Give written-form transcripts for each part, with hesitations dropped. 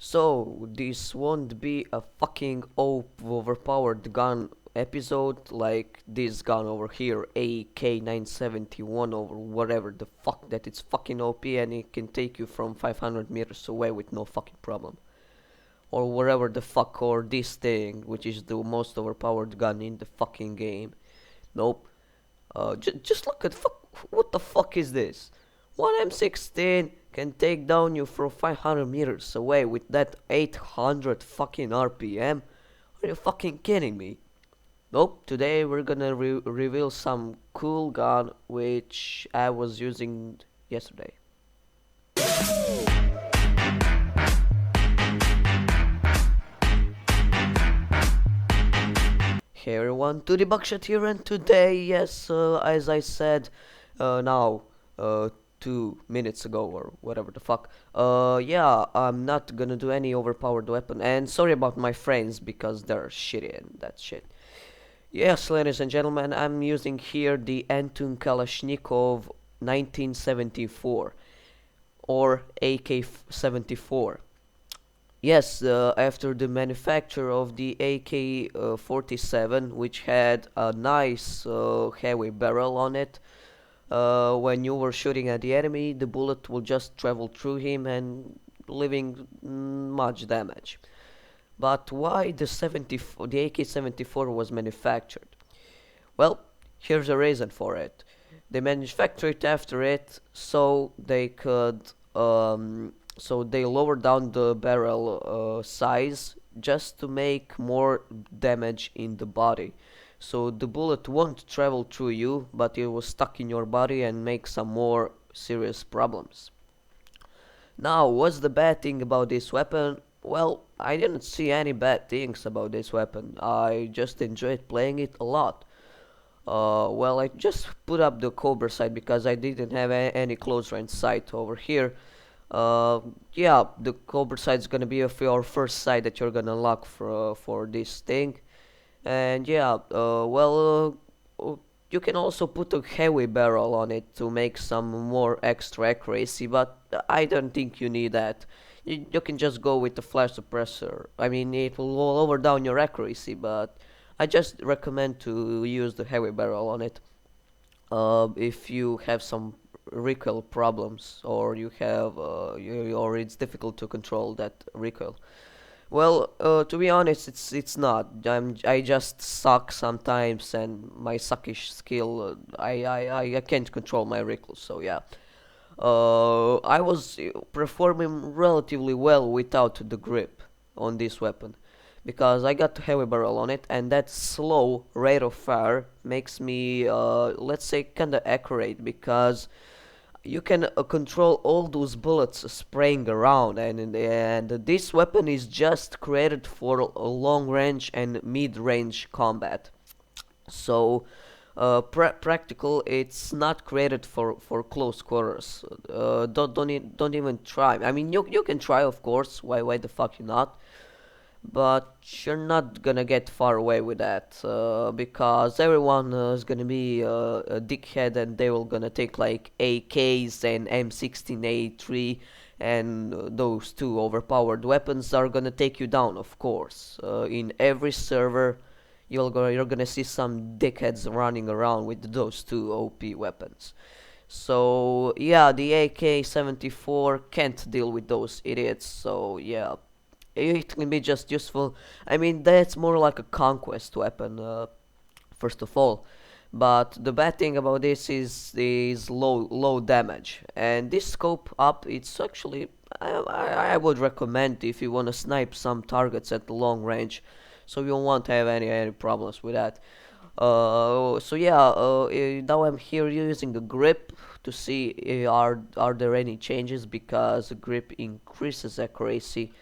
So, this won't be a fucking overpowered gun episode like this gun over here, AK-74 or whatever the fuck that it's fucking OP and it can take you from 500 meters away with no fucking problem. Or whatever the fuck, or this thing, which is the most overpowered gun in the fucking game. Nope. Just look at what the fuck is this? One M16 can take down you from 500 meters away with that 800 fucking RPM? Are you fucking kidding me? Nope, today we're gonna reveal some cool gun which I was using yesterday. Hey everyone, to the Buckshot here, and today, yes, as I said, now, 2 minutes ago or whatever the fuck, yeah, I'm not gonna do any overpowered weapon, and sorry about my friends because they're shitty and that shit. Yes, ladies and gentlemen, I'm using here the Anton Kalashnikov 1974 or AK-74. Yes, after the manufacture of the AK-47, which had a nice heavy barrel on it, when you were shooting at the enemy, the bullet will just travel through him and leaving much damage. But why the AK-74 was manufactured? Well, here's a reason for it. They manufactured it after it so they could so they lowered down the barrel size just to make more damage in the body. So the bullet won't travel through you, but it was stuck in your body and make some more serious problems. Now, what's the bad thing about this weapon? Well, I didn't see any bad things about this weapon. I just enjoyed playing it a lot. Well, I just put up the Cobra sight because I didn't have any close range sight over here. Yeah, the Cobra sight is gonna be your first sight that you're gonna unlock for this thing. And yeah, you can also put a heavy barrel on it to make some more extra accuracy, but I don't think you need that. You can just go with the flash suppressor. I mean, it will lower down your accuracy, but I just recommend to use the heavy barrel on it. If you have some recoil problems, or you have or it's difficult to control that recoil. Well, to be honest, it's not. I just suck sometimes, and my suckish skill, I can't control my recoil. So yeah, I was performing relatively well without the grip on this weapon, because I got heavy barrel on it, and that slow rate of fire makes me, let's say, kinda accurate, because you can control all those bullets spraying around, and this weapon is just created for long range and mid range combat. So practical, it's not created for close quarters. Don't even try. I mean, you can try, of course. Why the fuck you not? But you're not gonna get far away with that, because everyone is gonna be a dickhead, and they will gonna take like AKs and M16A3, and those two overpowered weapons are gonna take you down, of course. In every server, you're gonna see some dickheads running around with those two OP weapons. So yeah, the AK-74 can't deal with those idiots. So yeah, it can be just useful. I mean, that's more like a conquest weapon, first of all. But the bad thing about this is low damage. And this scope up, it's actually, I would recommend if you want to snipe some targets at long range, so you won't have any problems with that. So yeah, now I'm here using the grip to see, are there any changes, because the grip increases accuracy.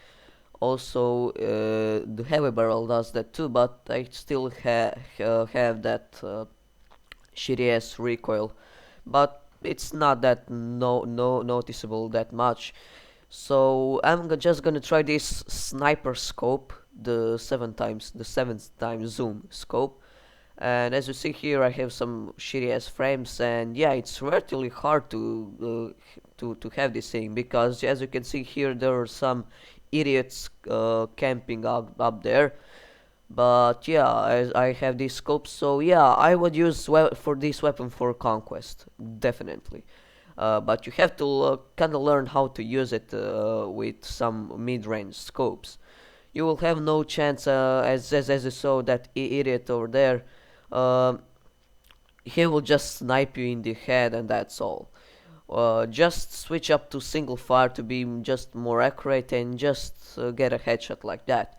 Also, the heavy barrel does that too, but I still have that shitty ass recoil. But it's not that no noticeable that much. So I'm just gonna try this sniper scope, the seventh time zoom scope. And as you see here, I have some shitty ass frames, and yeah, it's relatively hard to have this thing, because as you can see here, there are some idiots camping up there. But yeah, as I have these scopes, so yeah, I would use for this weapon for conquest, definitely. But you have to kind of learn how to use it with some mid-range scopes. You will have no chance, as you saw that idiot over there. Um he will just snipe you in the head, and that's all. Just switch up to single fire to be just more accurate and just get a headshot like that.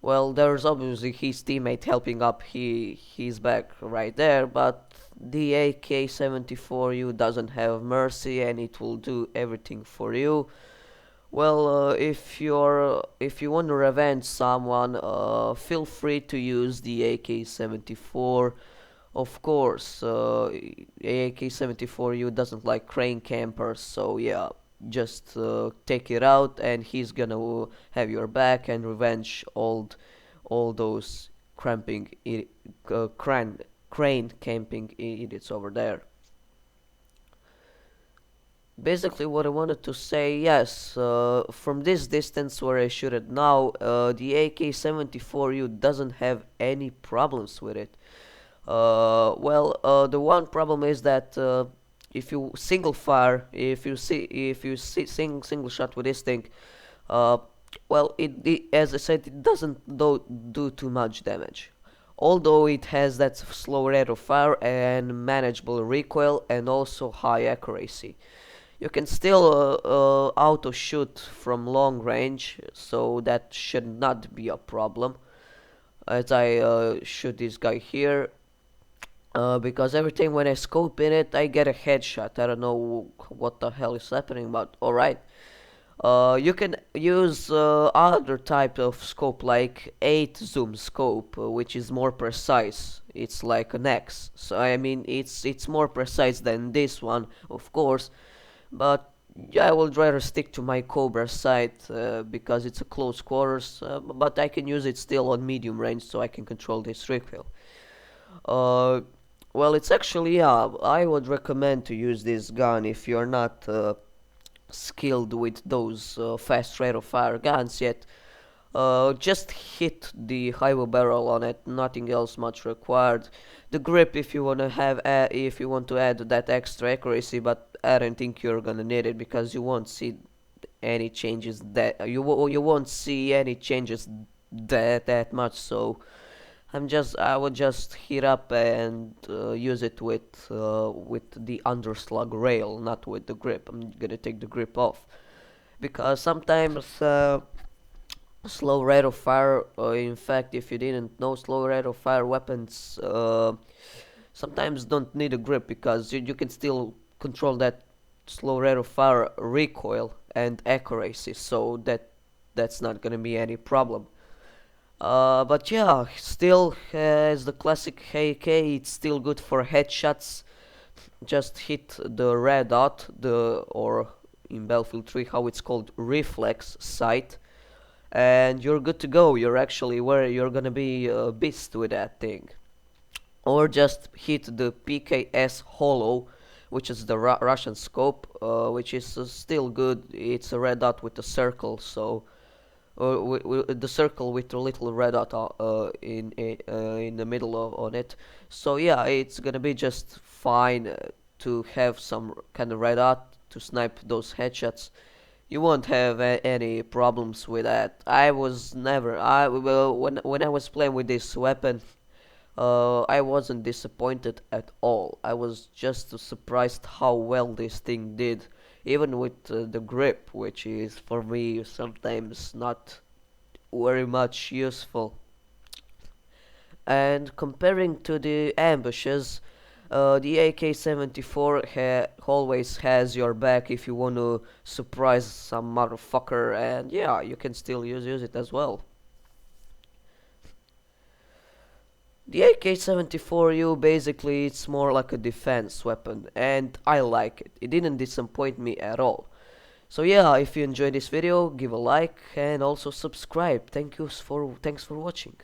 Well, there's obviously his teammate helping up. He's back right there, but the AK-74U doesn't have mercy, and it will do everything for you. Well, if you want to revenge someone, feel free to use the AK-74. Of course, AK-74U doesn't like crane campers, so yeah, just take it out, and he's gonna have your back and revenge all those cramping crane camping idiots over there. Basically, what I wanted to say, yes, from this distance where I shoot it now, the AK-74U doesn't have any problems with it. The one problem is that if you single fire, if you see single shot with this thing, uh, as I said, it doesn't do too much damage. Although it has that slow rate of fire and manageable recoil and also high accuracy. You can still auto shoot from long range, so that should not be a problem. As I shoot this guy here, because every time when I scope in it, I get a headshot. I don't know what the hell is happening, but alright. You can use other type of scope like 8 zoom scope, which is more precise. It's like an X. So I mean, it's more precise than this one, of course. But yeah, I would rather stick to my Cobra sight because it's a close quarters. But I can use it still on medium range, so I can control this recoil. Uh, well, it's actually, yeah, I would recommend to use this gun if you're not skilled with those fast rate of fire guns yet. Just hit the highway barrel on it, nothing else much required. The grip if you wanna have if you want to add that extra accuracy, but I don't think you're gonna need it because you won't see any changes that you won't see any changes that much. So I would just hit up and use it with the underslug rail, not with the grip. I'm gonna take the grip off because sometimes slow rate of fire. In fact, if you didn't know, slow rate of fire weapons sometimes don't need a grip because you can still control that slow rate of fire recoil and accuracy. So that's not gonna be any problem. But yeah, still as the classic AK, it's still good for headshots. Just hit the red dot, or in Battlefield 3 how it's called, reflex sight, and you're good to go. You're gonna be a beast with that thing. Or just hit the PKS hollow, which is the Russian scope, which is still good. It's a red dot with a circle, so the circle with a little red dot in the middle on it. So yeah, it's gonna be just fine to have some kind of red dot to snipe those headshots. You won't have any problems with that. I was never. I well when I was playing with this weapon, I wasn't disappointed at all. I was just surprised how well this thing did, even with the grip, which is for me sometimes not very much useful. And comparing to the ambushes, the AK-74 always has your back if you want to surprise some motherfucker, and yeah, you can still use it as well. The AK-74U basically it's more like a defense weapon, and I like it. It didn't disappoint me at all. So yeah, if you enjoyed this video, give a like and also subscribe. Thanks for watching.